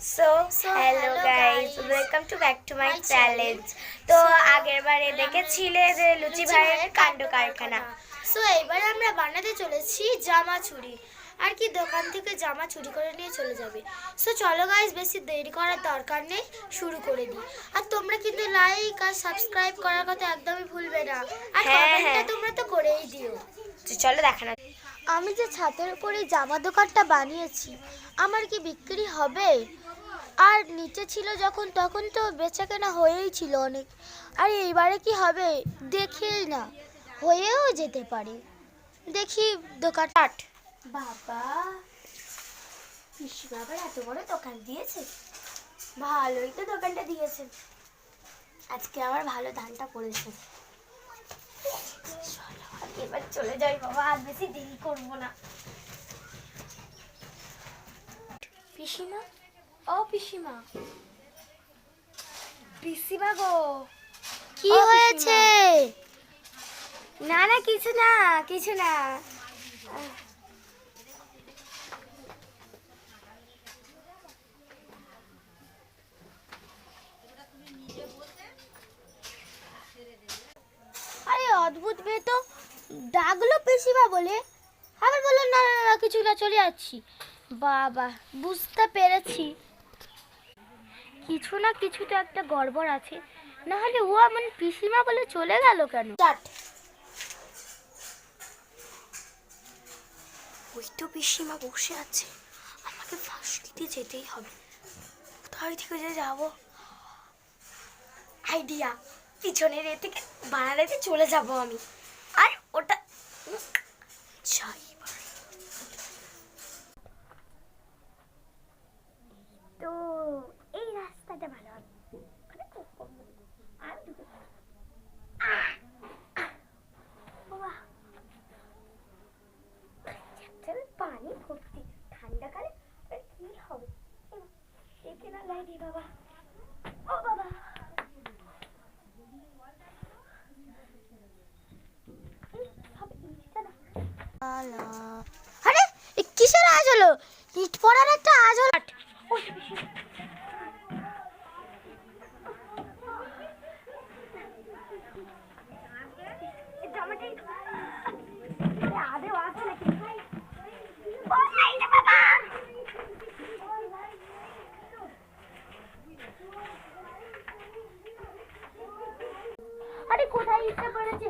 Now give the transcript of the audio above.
Hello guys, welcome to back to my challenge. तो আগের বারে দেখেছিলে যে লুচি ভাইয়ের কাণ্ড কারখানা। সো এবার আমরা বানাতে চলেছি জামা চুড়ি। আর কি দোকান থেকে জামা চুরি করে নিয়ে চলে যাবে। সো চলো গাইস, বেশি দেরি করার দরকার নেই, শুরু করে দিই। আর তোমরা কিন্তু লাইক আর সাবস্ক্রাইব করার কথা একদমই ভুলবে না। আর কমেন্টটা তোমরা তো করেই দিও। চলো দেখানো। আমি যে ছাদের উপরে জামা দোকানটা বানিয়েছি, আমার কি বিক্রি হবে? আর নিচে ছিল যখন, তখন তো বেচা কেনা হয়েই ছিল অনেক। আর এইবারে কি হবে দেখেই না, হয়েও যেতে পারে। দেখি দোকান। বাবা, পিসি বাবার এত বড় দোকান দিয়েছে, ভালোই তো দোকানটা দিয়েছে। আজকে আমার ভালো ধানটা পড়েছে। এবার চলে যাই বাবা, আর বেশি দেরি করবো না। পিসিমা, ও পিসিমা, পিসিমা গো, কি হয়েছে? না না, কিছু না কিছু না। আরে অদ্ভুত মেয়ে তো, ডাকলো পিসিমা বলে, আবার বললো না না না কিছু না, চলে যাচ্ছি। বাবা, বুঝতে পেরেছি কিছু না কিছু তো একটা গড়বড় আছে। না হলে ও এমন পিসিমা বলে চলে গেল কেন? ওই তো পিসিমা বসে আছে, আমাকে ফাঁস দিতে যেতেই হবে। কোথায় থেকে যে যাবো, আইডিয়া, পিছনের এ থেকে বারান্দাতে চলে যাব আমি। আর ওটা যাই এবার। তো এই রাস্তাটা ভালো হবে, ওখানে খুব কম লোক। আর ঢুকে পড়ি। বাবা, পানি ভর্তি, ঠান্ডাকালে আর কি হবে। একে না লাগে বাবা, ও বাবা। আরে কিসের আওয়াজ হলো? ইট পড়ার একটা আওয়াজ হলো। আরে কোথায় ইটটা পড়েছে?